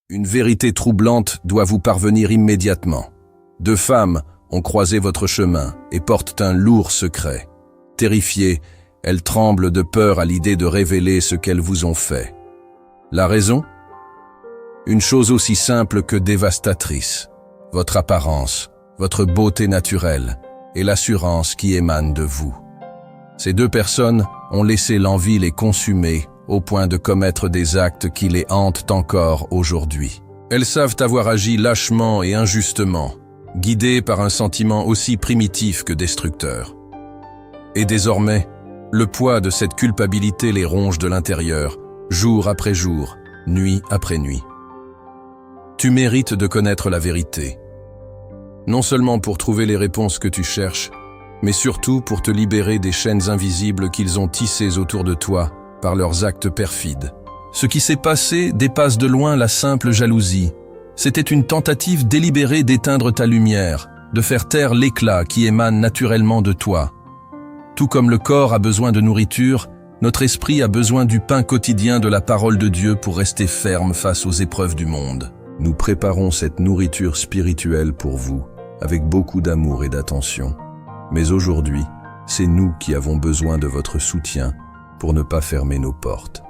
Une vérité troublante doit vous parvenir immédiatement. 2 femmes ont croisé votre chemin et portent un lourd secret. Terrifiées, elles tremblent de peur à l'idée de révéler ce qu'elles vous ont fait. La raison ? Une chose aussi simple que dévastatrice. Votre apparence, votre beauté naturelle et l'assurance qui émane de vous. Ces 2 personnes ont laissé l'envie les consumer au point de commettre des actes qui les hantent encore aujourd'hui. Elles savent avoir agi lâchement et injustement, guidées par un sentiment aussi primitif que destructeur. Et désormais, le poids de cette culpabilité les ronge de l'intérieur, jour après jour, nuit après nuit. Tu mérites de connaître la vérité. Non seulement pour trouver les réponses que tu cherches, mais surtout pour te libérer des chaînes invisibles qu'ils ont tissées autour de toi par leurs actes perfides. Ce qui s'est passé dépasse de loin la simple jalousie. C'était une tentative délibérée d'éteindre ta lumière, de faire taire l'éclat qui émane naturellement de toi. Tout comme le corps a besoin de nourriture, notre esprit a besoin du pain quotidien de la parole de Dieu pour rester ferme face aux épreuves du monde. Nous préparons cette nourriture spirituelle pour vous, avec beaucoup d'amour et d'attention. Mais aujourd'hui, c'est nous qui avons besoin de votre soutien pour ne pas fermer nos portes.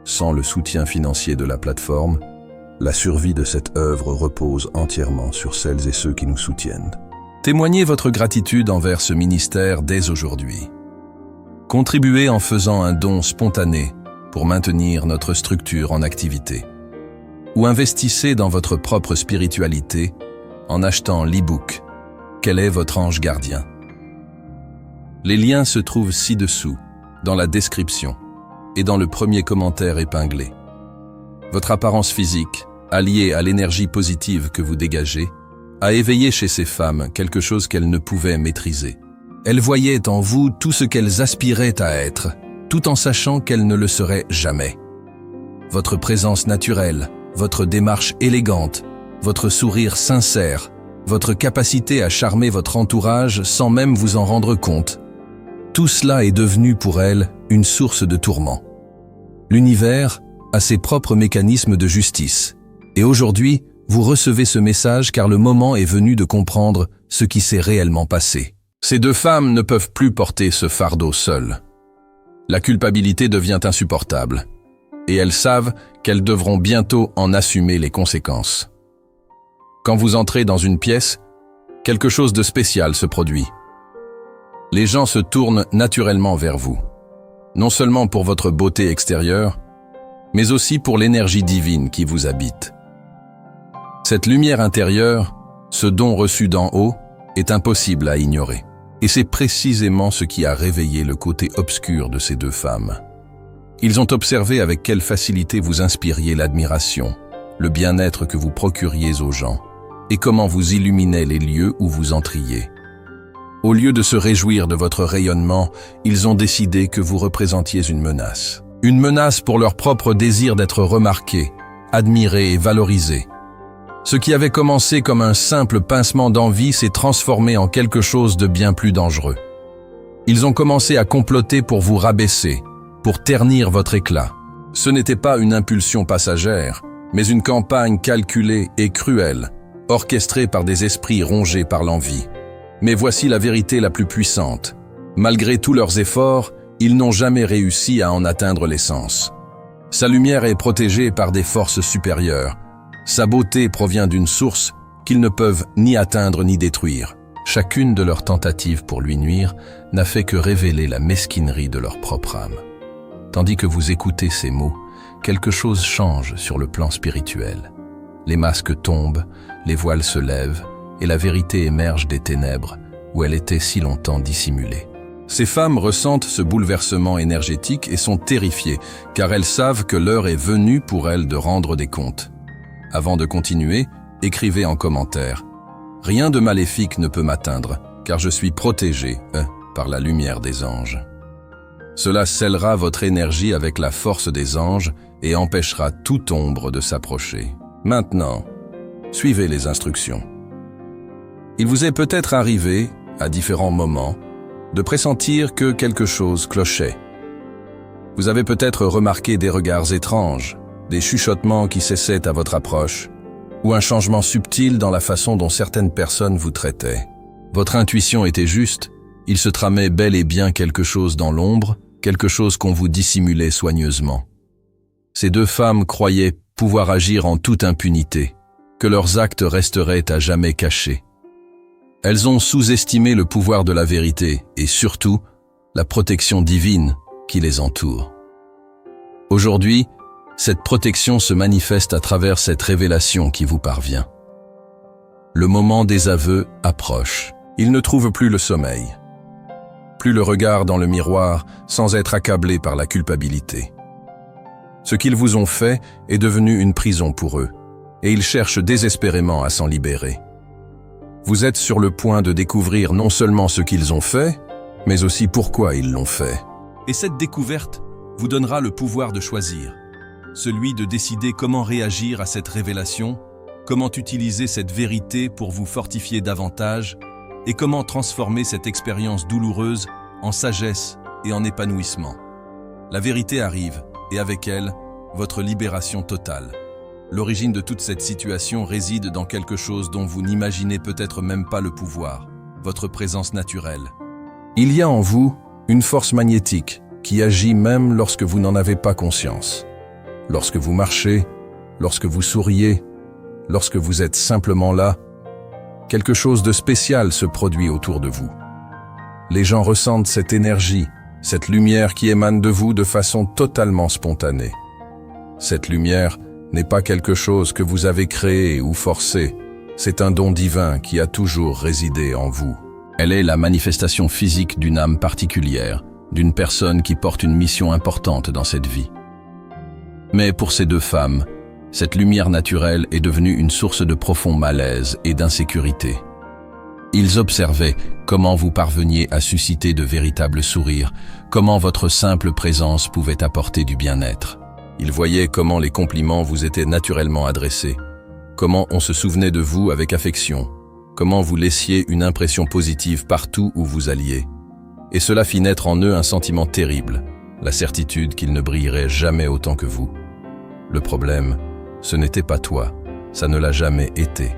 Sans le soutien financier de la plateforme, la survie de cette œuvre repose entièrement sur celles et ceux qui nous soutiennent. Témoignez votre gratitude envers ce ministère dès aujourd'hui. Contribuez en faisant un don spontané pour maintenir notre structure en activité. Ou investissez dans votre propre spiritualité en achetant l'e-book « Quel est votre ange gardien ?» Les liens se trouvent ci-dessous, dans la description et dans le premier commentaire épinglé. Votre apparence physique, alliée à l'énergie positive que vous dégagez, a éveillé chez ces femmes quelque chose qu'elles ne pouvaient maîtriser. Elles voyaient en vous tout ce qu'elles aspiraient à être, tout en sachant qu'elles ne le seraient jamais. Votre présence naturelle, votre démarche élégante, votre sourire sincère, votre capacité à charmer votre entourage sans même vous en rendre compte. Tout cela est devenu pour elles une source de tourment. L'univers a ses propres mécanismes de justice. Et aujourd'hui, vous recevez ce message car le moment est venu de comprendre ce qui s'est réellement passé. Ces 2 femmes ne peuvent plus porter ce fardeau seules. La culpabilité devient insupportable. Et elles savent qu'elles devront bientôt en assumer les conséquences. Quand vous entrez dans une pièce, quelque chose de spécial se produit. Les gens se tournent naturellement vers vous, non seulement pour votre beauté extérieure, mais aussi pour l'énergie divine qui vous habite. Cette lumière intérieure, ce don reçu d'en haut, est impossible à ignorer. Et c'est précisément ce qui a réveillé le côté obscur de ces 2 femmes. Ils ont observé avec quelle facilité vous inspiriez l'admiration, le bien-être que vous procuriez aux gens, et comment vous illuminez les lieux où vous entriez. Au lieu de se réjouir de votre rayonnement, ils ont décidé que vous représentiez une menace. Une menace pour leur propre désir d'être remarqués, admirés et valorisés. Ce qui avait commencé comme un simple pincement d'envie s'est transformé en quelque chose de bien plus dangereux. Ils ont commencé à comploter pour vous rabaisser, pour ternir votre éclat. Ce n'était pas une impulsion passagère, mais une campagne calculée et cruelle, orchestrée par des esprits rongés par l'envie. Mais voici la vérité la plus puissante. Malgré tous leurs efforts, ils n'ont jamais réussi à en atteindre l'essence. Sa lumière est protégée par des forces supérieures. Sa beauté provient d'une source qu'ils ne peuvent ni atteindre ni détruire. Chacune de leurs tentatives pour lui nuire n'a fait que révéler la mesquinerie de leur propre âme. Tandis que vous écoutez ces mots, quelque chose change sur le plan spirituel. Les masques tombent, les voiles se lèvent, et la vérité émerge des ténèbres où elle était si longtemps dissimulée. Ces femmes ressentent ce bouleversement énergétique et sont terrifiées, car elles savent que l'heure est venue pour elles de rendre des comptes. Avant de continuer, écrivez en commentaire « Rien de maléfique ne peut m'atteindre, car je suis protégé par la lumière des anges. » Cela scellera votre énergie avec la force des anges et empêchera toute ombre de s'approcher. Maintenant, suivez les instructions. Il vous est peut-être arrivé, à différents moments, de pressentir que quelque chose clochait. Vous avez peut-être remarqué des regards étranges, des chuchotements qui cessaient à votre approche, ou un changement subtil dans la façon dont certaines personnes vous traitaient. Votre intuition était juste, il se tramait bel et bien quelque chose dans l'ombre, quelque chose qu'on vous dissimulait soigneusement. Ces deux femmes croyaient pouvoir agir en toute impunité, que leurs actes resteraient à jamais cachés. Elles ont sous-estimé le pouvoir de la vérité et surtout la protection divine qui les entoure. Aujourd'hui, cette protection se manifeste à travers cette révélation qui vous parvient. Le moment des aveux approche. Ils ne trouvent plus le sommeil, plus le regard dans le miroir sans être accablés par la culpabilité. Ce qu'ils vous ont fait est devenu une prison pour eux, et ils cherchent désespérément à s'en libérer. Vous êtes sur le point de découvrir non seulement ce qu'ils ont fait, mais aussi pourquoi ils l'ont fait. Et cette découverte vous donnera le pouvoir de choisir, celui de décider comment réagir à cette révélation, comment utiliser cette vérité pour vous fortifier davantage, et comment transformer cette expérience douloureuse en sagesse et en épanouissement. La vérité arrive, et avec elle, votre libération totale. L'origine de toute cette situation réside dans quelque chose dont vous n'imaginez peut-être même pas le pouvoir, votre présence naturelle. Il y a en vous une force magnétique qui agit même lorsque vous n'en avez pas conscience. Lorsque vous marchez, lorsque vous souriez, lorsque vous êtes simplement là, quelque chose de spécial se produit autour de vous. Les gens ressentent cette énergie, cette lumière qui émane de vous de façon totalement spontanée. Cette lumière n'est pas quelque chose que vous avez créé ou forcé, c'est un don divin qui a toujours résidé en vous. Elle est la manifestation physique d'une âme particulière, d'une personne qui porte une mission importante dans cette vie. Mais pour ces deux femmes, cette lumière naturelle est devenue une source de profond malaise et d'insécurité. Ils observaient comment vous parveniez à susciter de véritables sourires, comment votre simple présence pouvait apporter du bien-être. Ils voyaient comment les compliments vous étaient naturellement adressés, comment on se souvenait de vous avec affection, comment vous laissiez une impression positive partout où vous alliez. Et cela fit naître en eux un sentiment terrible, la certitude qu'ils ne brilleraient jamais autant que vous. Le problème, ce n'était pas toi, ça ne l'a jamais été.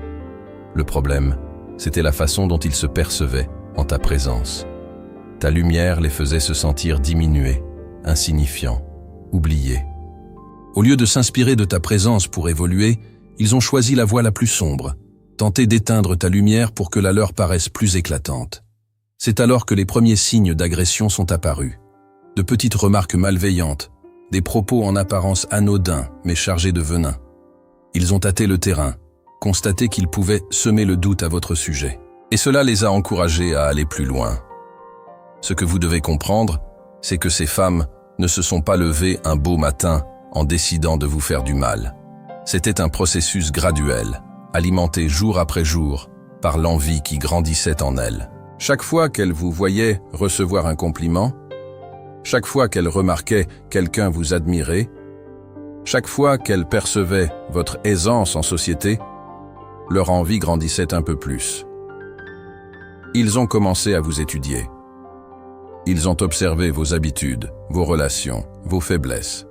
Le problème, c'était la façon dont ils se percevaient en ta présence. Ta lumière les faisait se sentir diminués, insignifiants, oubliés. Au lieu de s'inspirer de ta présence pour évoluer, ils ont choisi la voie la plus sombre, tenté d'éteindre ta lumière pour que la leur paraisse plus éclatante. C'est alors que les premiers signes d'agression sont apparus. De petites remarques malveillantes, des propos en apparence anodins mais chargés de venin. Ils ont tâté le terrain, constaté qu'ils pouvaient semer le doute à votre sujet. Et cela les a encouragés à aller plus loin. Ce que vous devez comprendre, c'est que ces femmes ne se sont pas levées un beau matin en décidant de vous faire du mal. C'était un processus graduel, alimenté jour après jour par l'envie qui grandissait en elles. Chaque fois qu'elles vous voyaient recevoir un compliment, chaque fois qu'elles remarquaient quelqu'un vous admirer, chaque fois qu'elles percevaient votre aisance en société, leur envie grandissait un peu plus. Ils ont commencé à vous étudier. Ils ont observé vos habitudes, vos relations, vos faiblesses.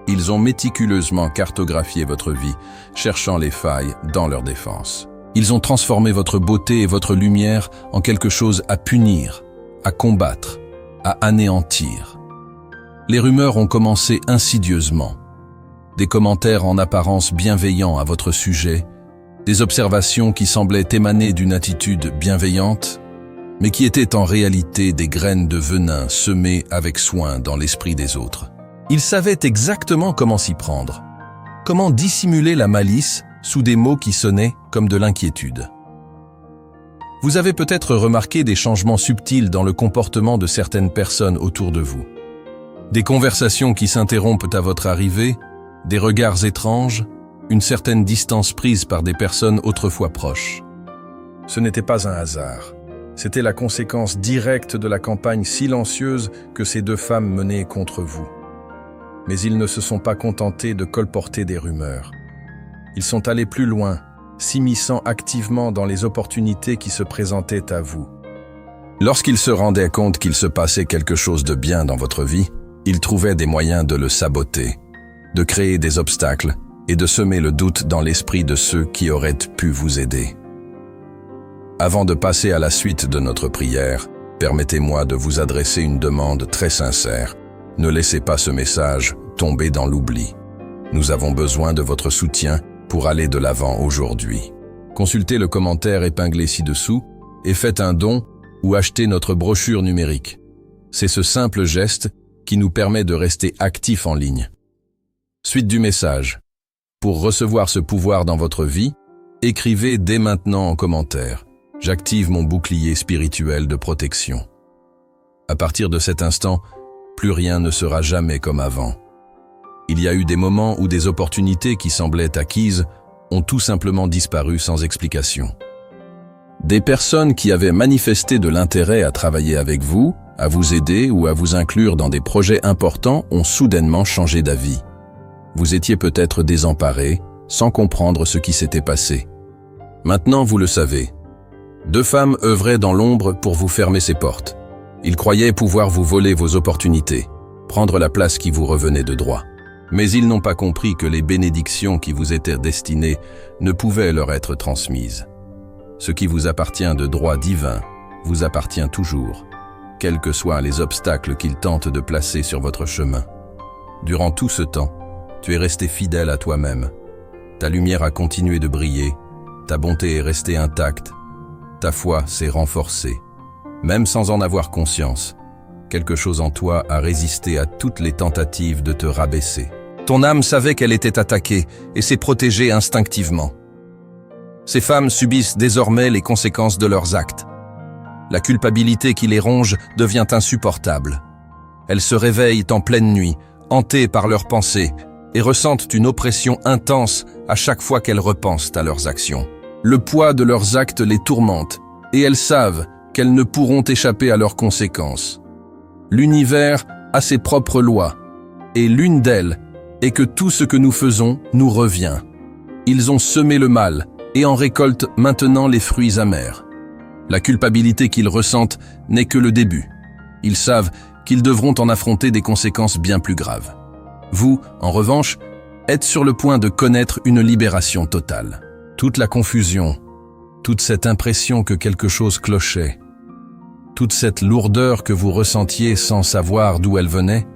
Ils ont méticuleusement cartographié votre vie, cherchant les failles dans leur défense. Ils ont transformé votre beauté et votre lumière en quelque chose à punir, à combattre, à anéantir. Les rumeurs ont commencé insidieusement. Des commentaires en apparence bienveillants à votre sujet, des observations qui semblaient émaner d'une attitude bienveillante, mais qui étaient en réalité des graines de venin semées avec soin dans l'esprit des autres. Ils savaient exactement comment s'y prendre, comment dissimuler la malice sous des mots qui sonnaient comme de l'inquiétude. Vous avez peut-être remarqué des changements subtils dans le comportement de certaines personnes autour de vous. Des conversations qui s'interrompent à votre arrivée, des regards étranges, une certaine distance prise par des personnes autrefois proches. Ce n'était pas un hasard. C'était la conséquence directe de la campagne silencieuse que ces deux femmes menaient contre vous. Mais ils ne se sont pas contentés de colporter des rumeurs. Ils sont allés plus loin, s'immisçant activement dans les opportunités qui se présentaient à vous. Lorsqu'ils se rendaient compte qu'il se passait quelque chose de bien dans votre vie, ils trouvaient des moyens de le saboter. de créer des obstacles et de semer le doute dans l'esprit de ceux qui auraient pu vous aider. Avant de passer à la suite de notre prière, permettez-moi de vous adresser une demande très sincère. Ne laissez pas ce message tomber dans l'oubli. Nous avons besoin de votre soutien pour aller de l'avant aujourd'hui. Consultez le commentaire épinglé ci-dessous et faites un don ou achetez notre brochure numérique. C'est ce simple geste qui nous permet de rester actifs en ligne. Suite du message. Pour recevoir ce pouvoir dans votre vie, écrivez dès maintenant en commentaire. J'active mon bouclier spirituel de protection. À partir de cet instant, plus rien ne sera jamais comme avant. Il y a eu des moments où des opportunités qui semblaient acquises ont tout simplement disparu sans explication. Des personnes qui avaient manifesté de l'intérêt à travailler avec vous, à vous aider ou à vous inclure dans des projets importants ont soudainement changé d'avis. Vous étiez peut-être désemparé, sans comprendre ce qui s'était passé. Maintenant, vous le savez. 2 femmes œuvraient dans l'ombre pour vous fermer ces portes. Ils croyaient pouvoir vous voler vos opportunités, prendre la place qui vous revenait de droit. Mais ils n'ont pas compris que les bénédictions qui vous étaient destinées ne pouvaient leur être transmises. Ce qui vous appartient de droit divin vous appartient toujours, quels que soient les obstacles qu'ils tentent de placer sur votre chemin. Durant tout ce temps, tu es resté fidèle à toi-même. Ta lumière a continué de briller, ta bonté est restée intacte, ta foi s'est renforcée. Même sans en avoir conscience, quelque chose en toi a résisté à toutes les tentatives de te rabaisser. Ton âme savait qu'elle était attaquée et s'est protégée instinctivement. Ces femmes subissent désormais les conséquences de leurs actes. La culpabilité qui les ronge devient insupportable. Elles se réveillent en pleine nuit, hantées par leurs pensées, et ressentent une oppression intense à chaque fois qu'elles repensent à leurs actions. Le poids de leurs actes les tourmente, et elles savent qu'elles ne pourront échapper à leurs conséquences. L'univers a ses propres lois, et l'une d'elles est que tout ce que nous faisons nous revient. Ils ont semé le mal et en récoltent maintenant les fruits amers. La culpabilité qu'ils ressentent n'est que le début. Ils savent qu'ils devront en affronter des conséquences bien plus graves. Vous, en revanche, êtes sur le point de connaître une libération totale. Toute la confusion, toute cette impression que quelque chose clochait, toute cette lourdeur que vous ressentiez sans savoir d'où elle venait,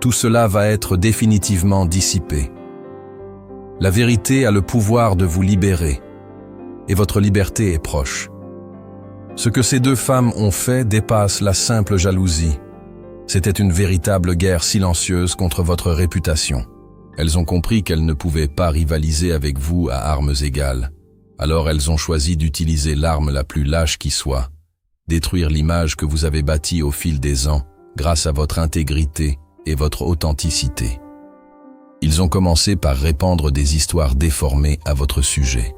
tout cela va être définitivement dissipé. La vérité a le pouvoir de vous libérer, et votre liberté est proche. Ce que ces 2 femmes ont fait dépasse la simple jalousie. C'était une véritable guerre silencieuse contre votre réputation. Elles ont compris qu'elles ne pouvaient pas rivaliser avec vous à armes égales. Alors elles ont choisi d'utiliser l'arme la plus lâche qui soit, détruire l'image que vous avez bâtie au fil des ans grâce à votre intégrité et votre authenticité. Ils ont commencé par répandre des histoires déformées à votre sujet.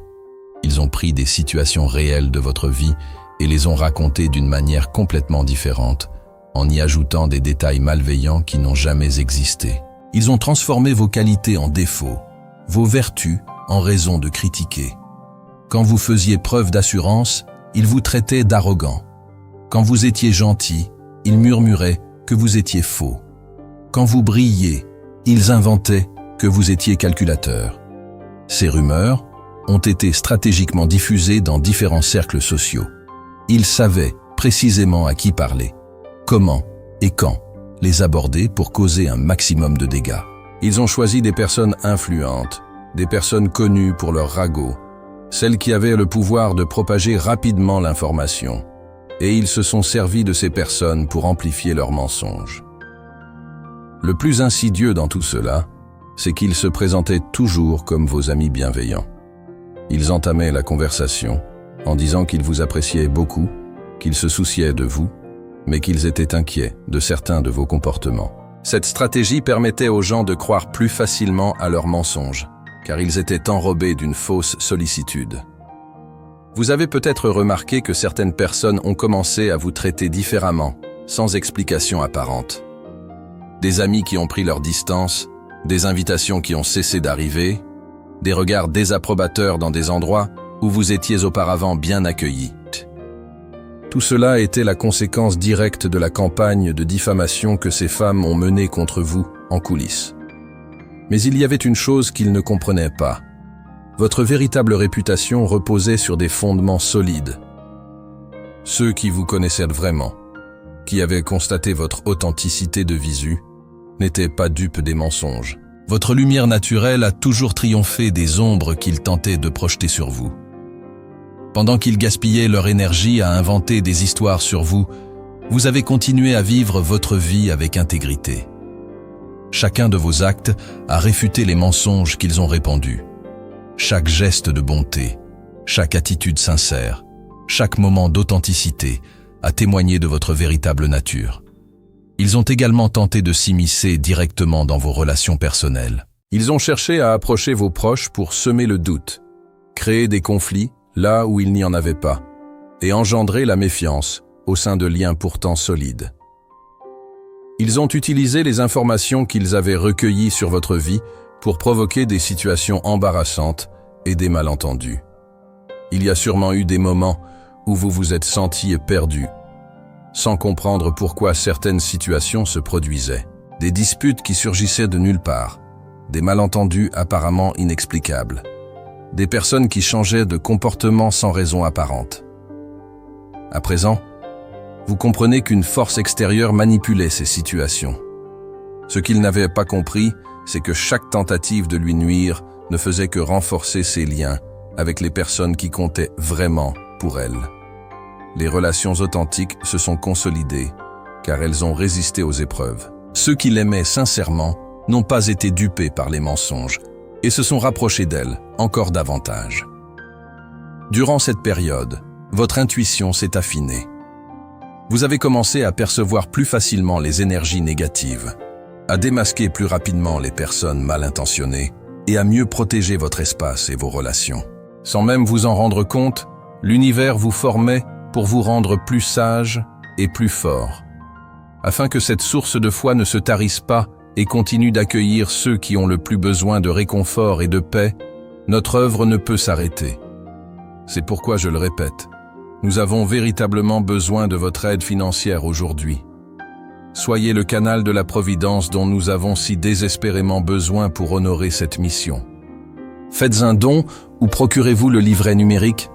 Ils ont pris des situations réelles de votre vie et les ont racontées d'une manière complètement différente, en y ajoutant des détails malveillants qui n'ont jamais existé. Ils ont transformé vos qualités en défauts, vos vertus en raison de critiquer. Quand vous faisiez preuve d'assurance, ils vous traitaient d'arrogant. Quand vous étiez gentil, ils murmuraient que vous étiez faux. Quand vous brilliez, ils inventaient que vous étiez calculateur. Ces rumeurs ont été stratégiquement diffusées dans différents cercles sociaux. Ils savaient précisément à qui parler, comment et quand les aborder pour causer un maximum de dégâts. Ils ont choisi des personnes influentes, des personnes connues pour leur ragot, celles qui avaient le pouvoir de propager rapidement l'information, et ils se sont servis de ces personnes pour amplifier leurs mensonges. Le plus insidieux dans tout cela, c'est qu'ils se présentaient toujours comme vos amis bienveillants. Ils entamaient la conversation en disant qu'ils vous appréciaient beaucoup, qu'ils se souciaient de vous, mais qu'ils étaient inquiets de certains de vos comportements. Cette stratégie permettait aux gens de croire plus facilement à leurs mensonges, car ils étaient enrobés d'une fausse sollicitude. Vous avez peut-être remarqué que certaines personnes ont commencé à vous traiter différemment, sans explication apparente. Des amis qui ont pris leur distance, des invitations qui ont cessé d'arriver, des regards désapprobateurs dans des endroits où vous étiez auparavant bien accueillis. Tout cela était la conséquence directe de la campagne de diffamation que ces femmes ont menée contre vous en coulisses. Mais il y avait une chose qu'ils ne comprenaient pas. Votre véritable réputation reposait sur des fondements solides. Ceux qui vous connaissaient vraiment, qui avaient constaté votre authenticité de visu, n'étaient pas dupes des mensonges. Votre lumière naturelle a toujours triomphé des ombres qu'ils tentaient de projeter sur vous. Pendant qu'ils gaspillaient leur énergie à inventer des histoires sur vous, vous avez continué à vivre votre vie avec intégrité. Chacun de vos actes a réfuté les mensonges qu'ils ont répandus. Chaque geste de bonté, chaque attitude sincère, chaque moment d'authenticité a témoigné de votre véritable nature. Ils ont également tenté de s'immiscer directement dans vos relations personnelles. Ils ont cherché à approcher vos proches pour semer le doute, créer des conflits là où il n'y en avait pas, et engendrer la méfiance au sein de liens pourtant solides. Ils ont utilisé les informations qu'ils avaient recueillies sur votre vie pour provoquer des situations embarrassantes et des malentendus. Il y a sûrement eu des moments où vous vous êtes senti perdu, sans comprendre pourquoi certaines situations se produisaient. Des disputes qui surgissaient de nulle part, des malentendus apparemment inexplicables, des personnes qui changeaient de comportement sans raison apparente. À présent, vous comprenez qu'une force extérieure manipulait ces situations. Ce qu'il n'avait pas compris, c'est que chaque tentative de lui nuire ne faisait que renforcer ses liens avec les personnes qui comptaient vraiment pour elle. Les relations authentiques se sont consolidées, car elles ont résisté aux épreuves. Ceux qui l'aimaient sincèrement n'ont pas été dupés par les mensonges et se sont rapprochés d'elle encore davantage. Durant cette période, votre intuition s'est affinée. Vous avez commencé à percevoir plus facilement les énergies négatives, à démasquer plus rapidement les personnes mal intentionnées et à mieux protéger votre espace et vos relations. Sans même vous en rendre compte, l'univers vous formait pour vous rendre plus sage et plus fort, afin que cette source de foi ne se tarisse pas et continue d'accueillir ceux qui ont le plus besoin de réconfort et de paix. Notre œuvre ne peut s'arrêter. C'est pourquoi je le répète, nous avons véritablement besoin de votre aide financière aujourd'hui. Soyez le canal de la providence dont nous avons si désespérément besoin pour honorer cette mission. Faites un don ou procurez-vous le livret numérique.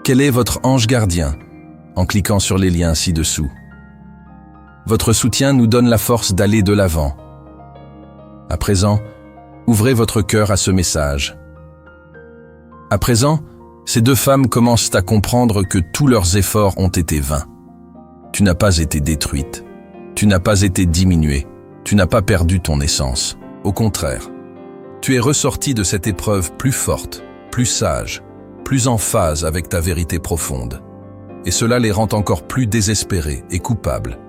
Quel est votre ange gardien? En cliquant sur les liens ci-dessous. Votre soutien nous donne la force d'aller de l'avant. À présent, ouvrez votre cœur à ce message. À présent, ces deux femmes commencent à comprendre que tous leurs efforts ont été vains. Tu n'as pas été détruite. Tu n'as pas été diminuée. Tu n'as pas perdu ton essence. Au contraire, tu es ressortie de cette épreuve plus forte, plus sage, plus en phase avec ta vérité profonde. Et cela les rend encore plus désespérés et coupables.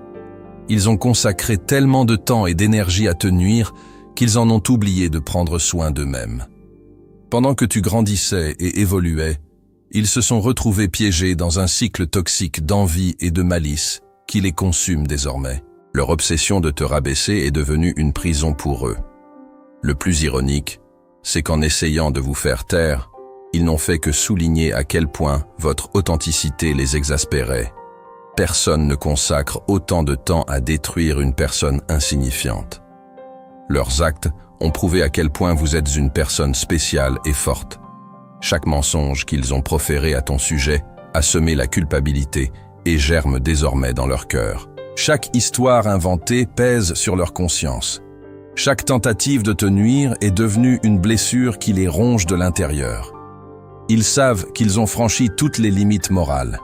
Ils ont consacré tellement de temps et d'énergie à te nuire qu'ils en ont oublié de prendre soin d'eux-mêmes. Pendant que tu grandissais et évoluais, ils se sont retrouvés piégés dans un cycle toxique d'envie et de malice qui les consume désormais. Leur obsession de te rabaisser est devenue une prison pour eux. Le plus ironique, c'est qu'en essayant de vous faire taire, ils n'ont fait que souligner à quel point votre authenticité les exaspérait. Personne ne consacre autant de temps à détruire une personne insignifiante. Leurs actes ont prouvé à quel point vous êtes une personne spéciale et forte. Chaque mensonge qu'ils ont proféré à ton sujet a semé la culpabilité et germe désormais dans leur cœur. Chaque histoire inventée pèse sur leur conscience. Chaque tentative de te nuire est devenue une blessure qui les ronge de l'intérieur. Ils savent qu'ils ont franchi toutes les limites morales.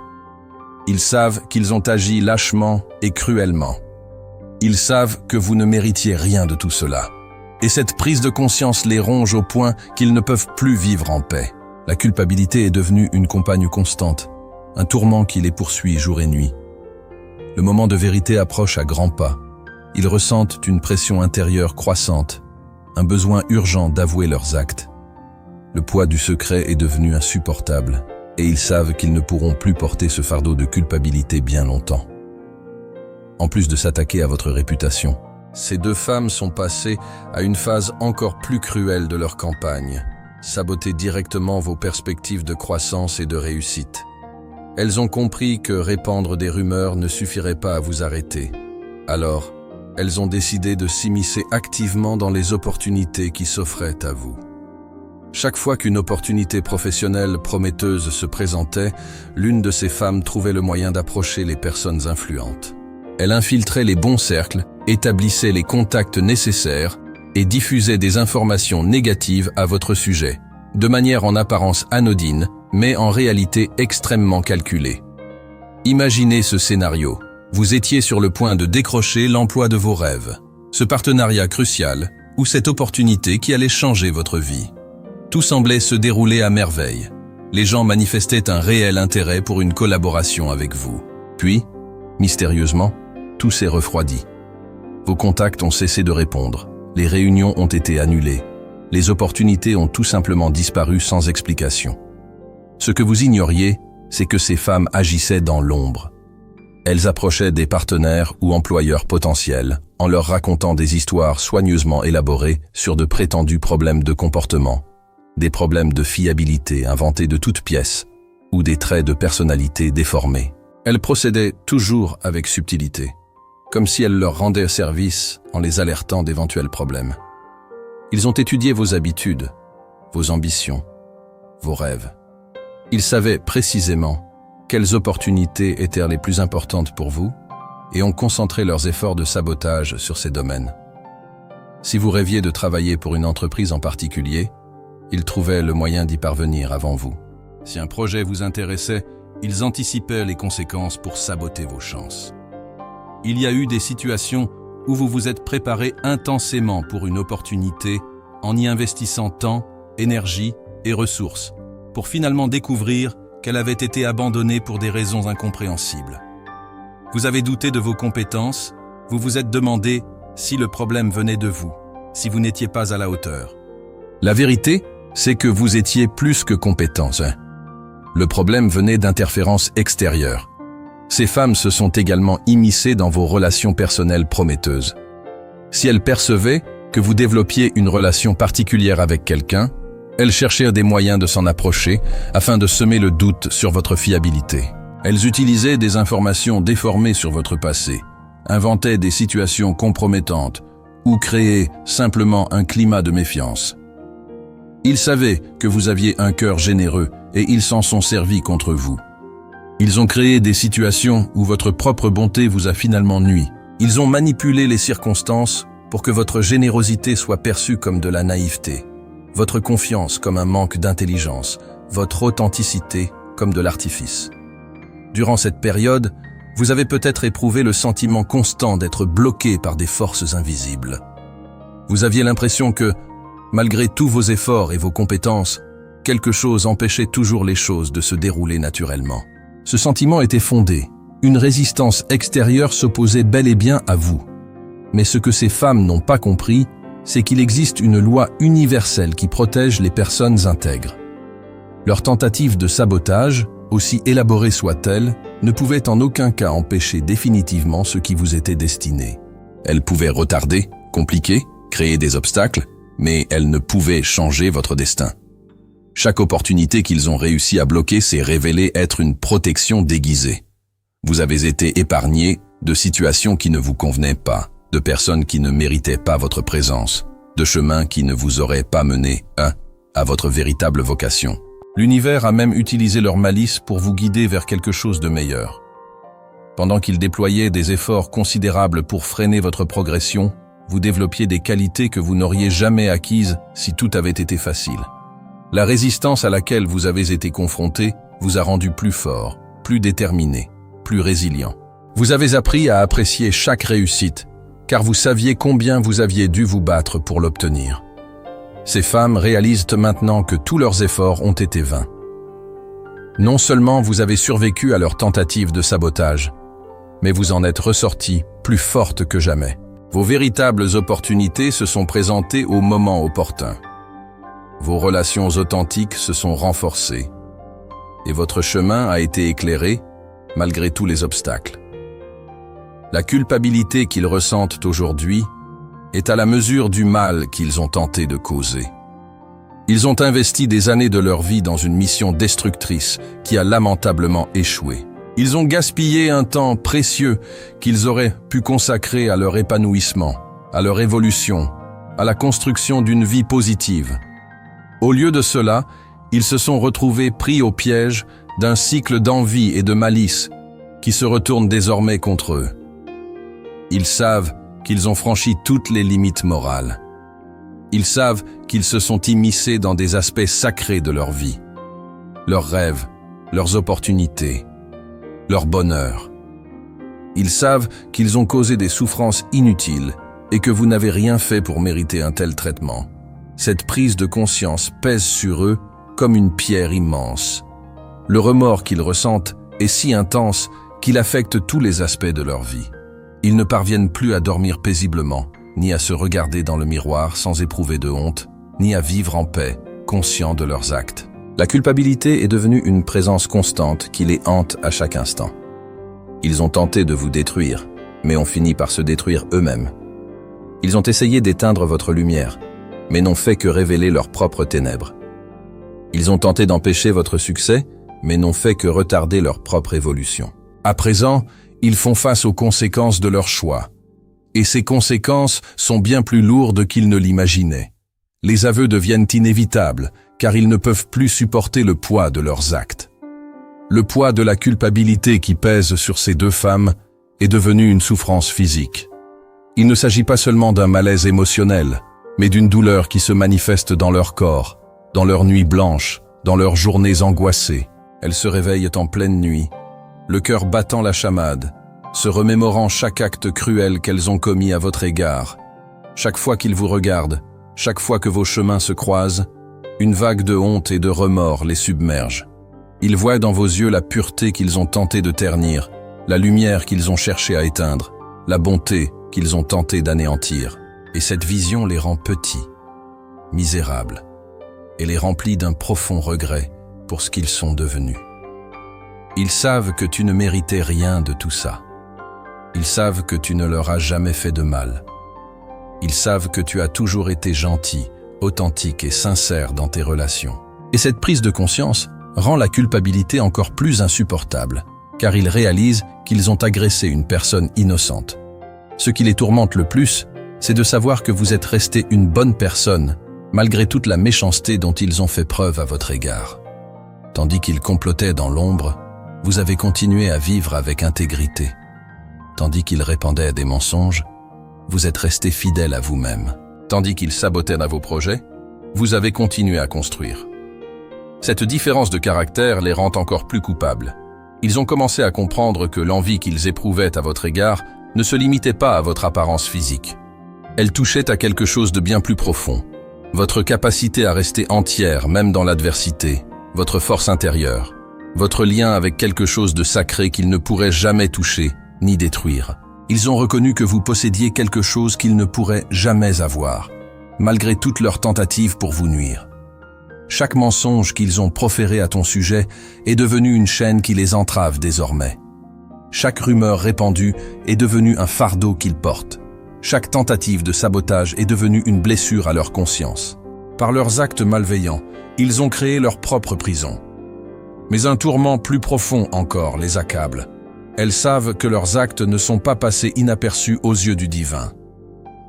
Ils savent qu'ils ont agi lâchement et cruellement. Ils savent que vous ne méritiez rien de tout cela. Et cette prise de conscience les ronge au point qu'ils ne peuvent plus vivre en paix. La culpabilité est devenue une compagne constante, un tourment qui les poursuit jour et nuit. Le moment de vérité approche à grands pas. Ils ressentent une pression intérieure croissante, un besoin urgent d'avouer leurs actes. Le poids du secret est devenu insupportable, et ils savent qu'ils ne pourront plus porter ce fardeau de culpabilité bien longtemps. En plus de s'attaquer à votre réputation, ces deux femmes sont passées à une phase encore plus cruelle de leur campagne, saboter directement vos perspectives de croissance et de réussite. Elles ont compris que répandre des rumeurs ne suffirait pas à vous arrêter. Alors, elles ont décidé de s'immiscer activement dans les opportunités qui s'offraient à vous. Chaque fois qu'une opportunité professionnelle prometteuse se présentait, l'une de ces femmes trouvait le moyen d'approcher les personnes influentes. Elle infiltrait les bons cercles, établissait les contacts nécessaires et diffusait des informations négatives à votre sujet, de manière en apparence anodine, mais en réalité extrêmement calculée. Imaginez ce scénario. Vous étiez sur le point de décrocher l'emploi de vos rêves, ce partenariat crucial ou cette opportunité qui allait changer votre vie. Tout semblait se dérouler à merveille. Les gens manifestaient un réel intérêt pour une collaboration avec vous. Puis, mystérieusement, tout s'est refroidi. Vos contacts ont cessé de répondre, les réunions ont été annulées, les opportunités ont tout simplement disparu sans explication. Ce que vous ignoriez, c'est que ces femmes agissaient dans l'ombre. Elles approchaient des partenaires ou employeurs potentiels en leur racontant des histoires soigneusement élaborées sur de prétendus problèmes de comportement, des problèmes de fiabilité inventés de toutes pièces ou des traits de personnalité déformés. Elles procédaient toujours avec subtilité, comme si elles leur rendaient service en les alertant d'éventuels problèmes. Ils ont étudié vos habitudes, vos ambitions, vos rêves. Ils savaient précisément quelles opportunités étaient les plus importantes pour vous et ont concentré leurs efforts de sabotage sur ces domaines. Si vous rêviez de travailler pour une entreprise en particulier, ils trouvaient le moyen d'y parvenir avant vous. Si un projet vous intéressait, ils anticipaient les conséquences pour saboter vos chances. Il y a eu des situations où vous vous êtes préparé intensément pour une opportunité en y investissant temps, énergie et ressources, pour finalement découvrir qu'elle avait été abandonnée pour des raisons incompréhensibles. Vous avez douté de vos compétences, vous vous êtes demandé si le problème venait de vous, si vous n'étiez pas à la hauteur. La vérité, c'est que vous étiez plus que compétents. Le problème venait d'interférences extérieures. Ces femmes se sont également immiscées dans vos relations personnelles prometteuses. Si elles percevaient que vous développiez une relation particulière avec quelqu'un, elles cherchèrent des moyens de s'en approcher afin de semer le doute sur votre fiabilité. Elles utilisaient des informations déformées sur votre passé, inventaient des situations compromettantes ou créaient simplement un climat de méfiance. Ils savaient que vous aviez un cœur généreux et ils s'en sont servis contre vous. Ils ont créé des situations où votre propre bonté vous a finalement nui. Ils ont manipulé les circonstances pour que votre générosité soit perçue comme de la naïveté, votre confiance comme un manque d'intelligence, votre authenticité comme de l'artifice. Durant cette période, vous avez peut-être éprouvé le sentiment constant d'être bloqué par des forces invisibles. Vous aviez l'impression que, malgré tous vos efforts et vos compétences, quelque chose empêchait toujours les choses de se dérouler naturellement. Ce sentiment était fondé. Une résistance extérieure s'opposait bel et bien à vous. Mais ce que ces femmes n'ont pas compris, c'est qu'il existe une loi universelle qui protège les personnes intègres. Leur tentative de sabotage, aussi élaborée soit-elle, ne pouvait en aucun cas empêcher définitivement ce qui vous était destiné. Elle pouvait retarder, compliquer, créer des obstacles, mais elle ne pouvait changer votre destin. Chaque opportunité qu'ils ont réussi à bloquer s'est révélée être une protection déguisée. Vous avez été épargné de situations qui ne vous convenaient pas, de personnes qui ne méritaient pas votre présence, de chemins qui ne vous auraient pas mené à votre véritable vocation. L'univers a même utilisé leur malice pour vous guider vers quelque chose de meilleur. Pendant qu'ils déployaient des efforts considérables pour freiner votre progression, vous développiez des qualités que vous n'auriez jamais acquises si tout avait été facile. La résistance à laquelle vous avez été confronté vous a rendu plus fort, plus déterminé, plus résilient. Vous avez appris à apprécier chaque réussite, car vous saviez combien vous aviez dû vous battre pour l'obtenir. Ces femmes réalisent maintenant que tous leurs efforts ont été vains. Non seulement vous avez survécu à leur tentative de sabotage, mais vous en êtes ressortis plus forte que jamais. Vos véritables opportunités se sont présentées au moment opportun. Vos relations authentiques se sont renforcées et votre chemin a été éclairé malgré tous les obstacles. La culpabilité qu'ils ressentent aujourd'hui est à la mesure du mal qu'ils ont tenté de causer. Ils ont investi des années de leur vie dans une mission destructrice qui a lamentablement échoué. Ils ont gaspillé un temps précieux qu'ils auraient pu consacrer à leur épanouissement, à leur évolution, à la construction d'une vie positive. Au lieu de cela, ils se sont retrouvés pris au piège d'un cycle d'envie et de malice qui se retourne désormais contre eux. Ils savent qu'ils ont franchi toutes les limites morales. Ils savent qu'ils se sont immiscés dans des aspects sacrés de leur vie, leurs rêves, leurs opportunités, leur bonheur. Ils savent qu'ils ont causé des souffrances inutiles et que vous n'avez rien fait pour mériter un tel traitement. Cette prise de conscience pèse sur eux comme une pierre immense. Le remords qu'ils ressentent est si intense qu'il affecte tous les aspects de leur vie. Ils ne parviennent plus à dormir paisiblement, ni à se regarder dans le miroir sans éprouver de honte, ni à vivre en paix, conscients de leurs actes. La culpabilité est devenue une présence constante qui les hante à chaque instant. Ils ont tenté de vous détruire, mais ont fini par se détruire eux-mêmes. Ils ont essayé d'éteindre votre lumière, mais n'ont fait que révéler leurs propres ténèbres. Ils ont tenté d'empêcher votre succès, mais n'ont fait que retarder leur propre évolution. À présent, ils font face aux conséquences de leurs choix. Et ces conséquences sont bien plus lourdes qu'ils ne l'imaginaient. Les aveux deviennent inévitables, car ils ne peuvent plus supporter le poids de leurs actes. Le poids de la culpabilité qui pèse sur ces deux femmes est devenu une souffrance physique. Il ne s'agit pas seulement d'un malaise émotionnel, mais d'une douleur qui se manifeste dans leur corps, dans leurs nuits blanches, dans leurs journées angoissées. Elles se réveillent en pleine nuit, le cœur battant la chamade, se remémorant chaque acte cruel qu'elles ont commis à votre égard. Chaque fois qu'ils vous regardent, chaque fois que vos chemins se croisent, une vague de honte et de remords les submerge. Ils voient dans vos yeux la pureté qu'ils ont tenté de ternir, la lumière qu'ils ont cherché à éteindre, la bonté qu'ils ont tenté d'anéantir. Et cette vision les rend petits, misérables, et les remplit d'un profond regret pour ce qu'ils sont devenus. Ils savent que tu ne méritais rien de tout ça. Ils savent que tu ne leur as jamais fait de mal. Ils savent que tu as toujours été gentil, authentique et sincère dans tes relations. Et cette prise de conscience rend la culpabilité encore plus insupportable, car ils réalisent qu'ils ont agressé une personne innocente. Ce qui les tourmente le plus, c'est de savoir que vous êtes resté une bonne personne, malgré toute la méchanceté dont ils ont fait preuve à votre égard. Tandis qu'ils complotaient dans l'ombre, vous avez continué à vivre avec intégrité. Tandis qu'ils répandaient des mensonges, vous êtes resté fidèle à vous-même. Tandis qu'ils sabotaient dans vos projets, vous avez continué à construire. Cette différence de caractère les rend encore plus coupables. Ils ont commencé à comprendre que l'envie qu'ils éprouvaient à votre égard ne se limitait pas à votre apparence physique. Elle touchait à quelque chose de bien plus profond. Votre capacité à rester entière, même dans l'adversité, votre force intérieure, votre lien avec quelque chose de sacré qu'ils ne pourraient jamais toucher ni détruire. Ils ont reconnu que vous possédiez quelque chose qu'ils ne pourraient jamais avoir, malgré toutes leurs tentatives pour vous nuire. Chaque mensonge qu'ils ont proféré à ton sujet est devenu une chaîne qui les entrave désormais. Chaque rumeur répandue est devenue un fardeau qu'ils portent. Chaque tentative de sabotage est devenue une blessure à leur conscience. Par leurs actes malveillants, ils ont créé leur propre prison. Mais un tourment plus profond encore les accable. Elles savent que leurs actes ne sont pas passés inaperçus aux yeux du divin.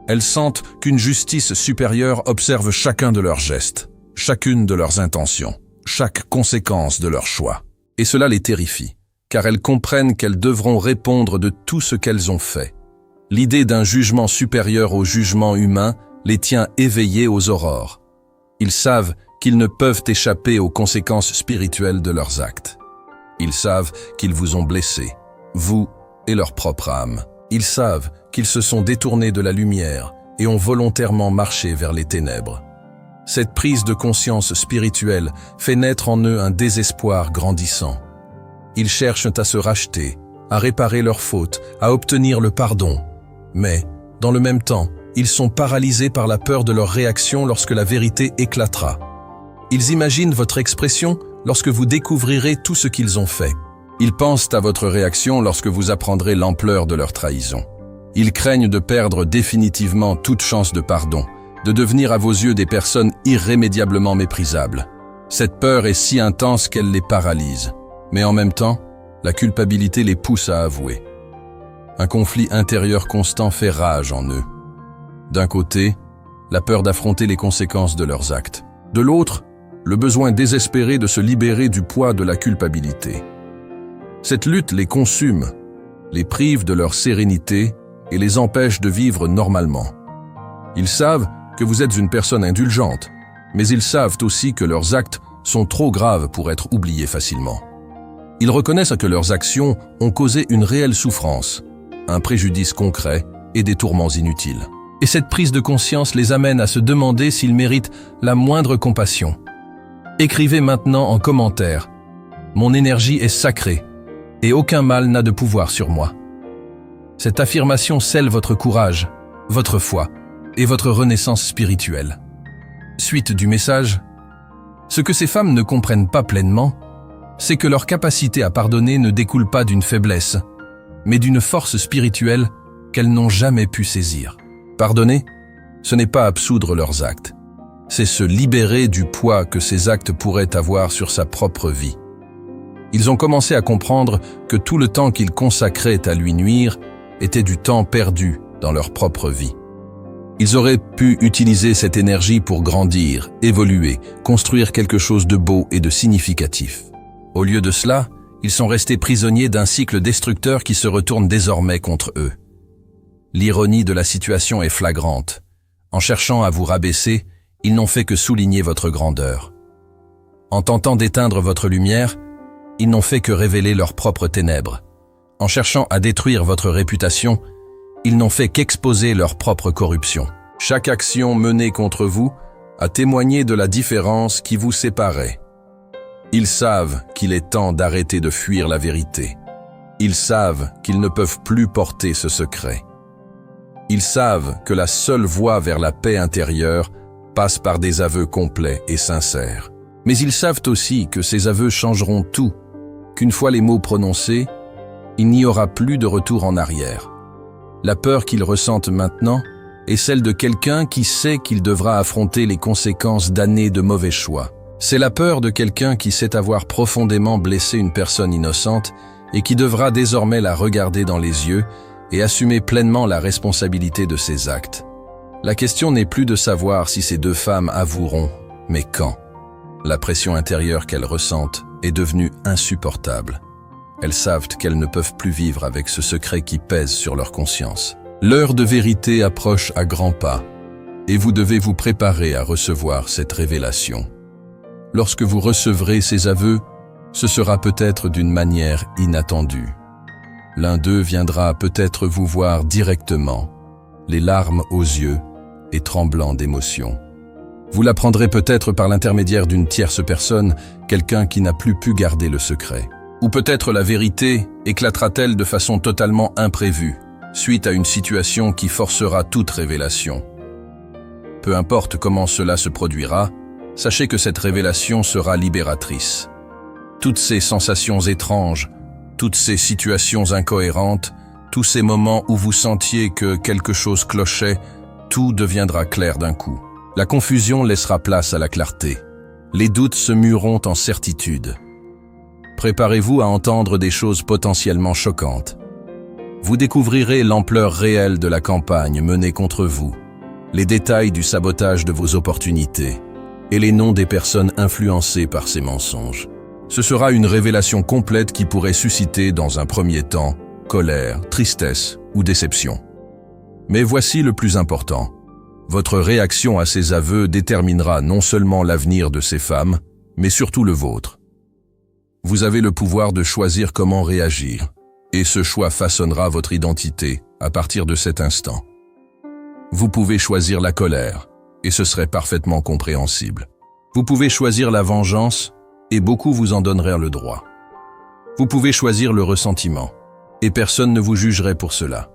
Elles sentent qu'une justice supérieure observe chacun de leurs gestes, chacune de leurs intentions, chaque conséquence de leurs choix. Et cela les terrifie, car elles comprennent qu'elles devront répondre de tout ce qu'elles ont fait. L'idée d'un jugement supérieur au jugement humain les tient éveillés aux aurores. Ils savent qu'ils ne peuvent échapper aux conséquences spirituelles de leurs actes. Ils savent qu'ils vous ont blessés, vous et leur propre âme. Ils savent qu'ils se sont détournés de la lumière et ont volontairement marché vers les ténèbres. Cette prise de conscience spirituelle fait naître en eux un désespoir grandissant. Ils cherchent à se racheter, à réparer leurs fautes, à obtenir le pardon. Mais, dans le même temps, ils sont paralysés par la peur de leur réaction lorsque la vérité éclatera. Ils imaginent votre expression lorsque vous découvrirez tout ce qu'ils ont fait. Ils pensent à votre réaction lorsque vous apprendrez l'ampleur de leur trahison. Ils craignent de perdre définitivement toute chance de pardon, de devenir à vos yeux des personnes irrémédiablement méprisables. Cette peur est si intense qu'elle les paralyse. Mais en même temps, La culpabilité les pousse à avouer. Un conflit intérieur constant fait rage en eux. D'un côté, la peur d'affronter les conséquences de leurs actes. De l'autre, le besoin désespéré de se libérer du poids de la culpabilité. Cette lutte les consume, les prive de leur sérénité et les empêche de vivre normalement. Ils savent que vous êtes une personne indulgente, mais ils savent aussi que leurs actes sont trop graves pour être oubliés facilement. Ils reconnaissent que leurs actions ont causé une réelle souffrance, un préjudice concret et des tourments inutiles. Et cette prise de conscience les amène à se demander s'ils méritent la moindre compassion. Écrivez maintenant en commentaire « Mon énergie est sacrée et aucun mal n'a de pouvoir sur moi ». Cette affirmation scelle votre courage, votre foi et votre renaissance spirituelle. Suite du message. Ce que ces femmes ne comprennent pas pleinement, c'est que leur capacité à pardonner ne découle pas d'une faiblesse, mais d'une force spirituelle qu'elles n'ont jamais pu saisir. Pardonner, ce n'est pas absoudre leurs actes, c'est se libérer du poids que ces actes pourraient avoir sur sa propre vie. Ils ont commencé à comprendre que tout le temps qu'ils consacraient à lui nuire était du temps perdu dans leur propre vie. Ils auraient pu utiliser cette énergie pour grandir, évoluer, construire quelque chose de beau et de significatif. Au lieu de cela, ils sont restés prisonniers d'un cycle destructeur qui se retourne désormais contre eux. L'ironie de la situation est flagrante. En cherchant à vous rabaisser, ils n'ont fait que souligner votre grandeur. En tentant d'éteindre votre lumière, ils n'ont fait que révéler leurs propres ténèbres. En cherchant à détruire votre réputation, ils n'ont fait qu'exposer leur propre corruption. Chaque action menée contre vous a témoigné de la différence qui vous séparait. Ils savent qu'il est temps d'arrêter de fuir la vérité. Ils savent qu'ils ne peuvent plus porter ce secret. Ils savent que la seule voie vers la paix intérieure passe par des aveux complets et sincères. Mais ils savent aussi que ces aveux changeront tout, qu'une fois les mots prononcés, il n'y aura plus de retour en arrière. La peur qu'ils ressentent maintenant est celle de quelqu'un qui sait qu'il devra affronter les conséquences d'années de mauvais choix. C'est la peur de quelqu'un qui sait avoir profondément blessé une personne innocente et qui devra désormais la regarder dans les yeux et assumer pleinement la responsabilité de ses actes. La question n'est plus de savoir si ces deux femmes avoueront, mais quand. La pression intérieure qu'elles ressentent est devenue insupportable. Elles savent qu'elles ne peuvent plus vivre avec ce secret qui pèse sur leur conscience. L'heure de vérité approche à grands pas, et vous devez vous préparer à recevoir cette révélation. Lorsque vous recevrez ces aveux, ce sera peut-être d'une manière inattendue. L'un d'eux viendra peut-être vous voir directement, les larmes aux yeux et tremblant d'émotion. Vous l'apprendrez peut-être par l'intermédiaire d'une tierce personne, quelqu'un qui n'a plus pu garder le secret. Ou peut-être la vérité éclatera-t-elle de façon totalement imprévue, suite à une situation qui forcera toute révélation. Peu importe comment cela se produira, sachez que cette révélation sera libératrice. Toutes ces sensations étranges, toutes ces situations incohérentes, tous ces moments où vous sentiez que quelque chose clochait, tout deviendra clair d'un coup. La confusion laissera place à la clarté. Les doutes se mueront en certitude. Préparez-vous à entendre des choses potentiellement choquantes. Vous découvrirez l'ampleur réelle de la campagne menée contre vous, les détails du sabotage de vos opportunités et les noms des personnes influencées par ces mensonges. Ce sera une révélation complète qui pourrait susciter dans un premier temps colère, tristesse ou déception. Mais voici le plus important. Votre réaction à ces aveux déterminera non seulement l'avenir de ces femmes, mais surtout le vôtre. Vous avez le pouvoir de choisir comment réagir, et ce choix façonnera votre identité à partir de cet instant. Vous pouvez choisir la colère, et ce serait parfaitement compréhensible. Vous pouvez choisir la vengeance, et beaucoup vous en donneraient le droit. Vous pouvez choisir le ressentiment, et personne ne vous jugerait pour cela.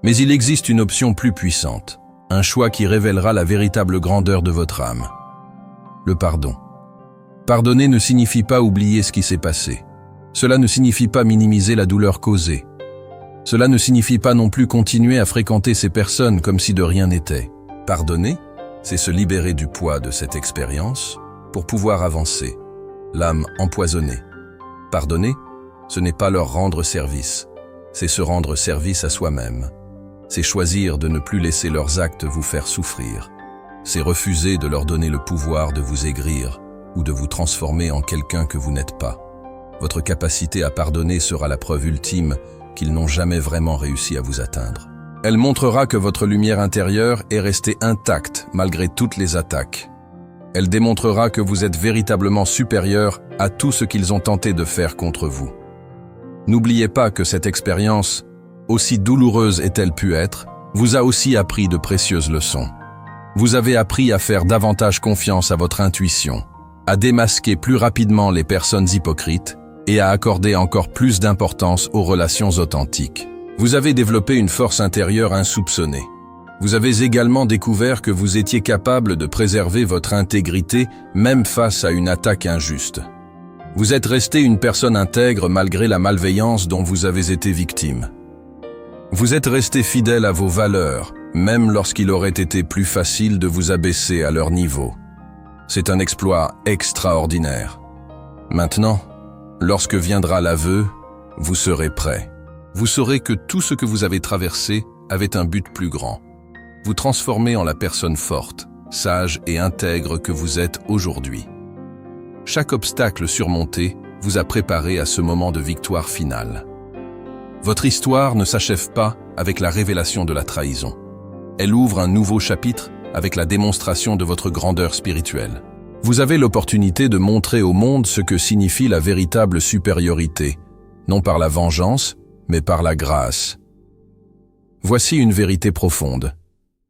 Mais il existe une option plus puissante, un choix qui révélera la véritable grandeur de votre âme. Le pardon. Pardonner ne signifie pas oublier ce qui s'est passé. Cela ne signifie pas minimiser la douleur causée. Cela ne signifie pas non plus continuer à fréquenter ces personnes comme si de rien n'était. Pardonner, c'est se libérer du poids de cette expérience pour pouvoir avancer, l'âme empoisonnée. Pardonner, Ce n'est pas leur rendre service, c'est se rendre service à soi-même. C'est choisir de ne plus laisser leurs actes vous faire souffrir. C'est refuser de leur donner le pouvoir de vous aigrir ou de vous transformer en quelqu'un que vous n'êtes pas. Votre capacité à pardonner sera la preuve ultime qu'ils n'ont jamais vraiment réussi à vous atteindre. Elle montrera que votre lumière intérieure est restée intacte malgré toutes les attaques. Elle démontrera que vous êtes véritablement supérieur à tout ce qu'ils ont tenté de faire contre vous. N'oubliez pas que cette expérience, aussi douloureuse ait-elle pu être, vous a aussi appris de précieuses leçons. Vous avez appris à faire davantage confiance à votre intuition, à démasquer plus rapidement les personnes hypocrites et à accorder encore plus d'importance aux relations authentiques. Vous avez développé une force intérieure insoupçonnée. Vous avez également découvert que vous étiez capable de préserver votre intégrité même face à une attaque injuste. Vous êtes resté une personne intègre malgré la malveillance dont vous avez été victime. Vous êtes resté fidèle à vos valeurs, même lorsqu'il aurait été plus facile de vous abaisser à leur niveau. C'est un exploit extraordinaire. Maintenant, lorsque viendra l'aveu, vous serez prêt. Vous saurez que tout ce que vous avez traversé avait un but plus grand. Vous transformer en la personne forte, sage et intègre que vous êtes aujourd'hui. Chaque obstacle surmonté vous a préparé à ce moment de victoire finale. Votre histoire ne s'achève pas avec la révélation de la trahison. Elle ouvre un nouveau chapitre avec la démonstration de votre grandeur spirituelle. Vous avez l'opportunité de montrer au monde ce que signifie la véritable supériorité, non par la vengeance, mais par la grâce. Voici une vérité profonde.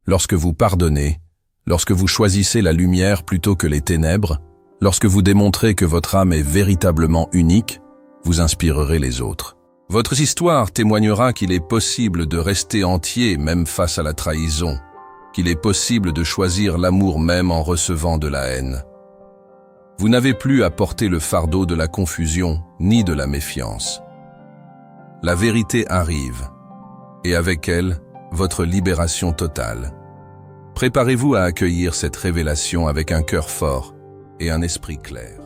Lorsque vous pardonnez, lorsque vous choisissez la lumière plutôt que les ténèbres, lorsque vous démontrez que votre âme est véritablement unique, vous inspirerez les autres. Votre histoire témoignera qu'il est possible de rester entier même face à la trahison, qu'il est possible de choisir l'amour même en recevant de la haine. Vous n'avez plus à porter le fardeau de la confusion ni de la méfiance. La vérité arrive, et avec elle, votre libération totale. Préparez-vous à accueillir cette révélation avec un cœur fort et un esprit clair.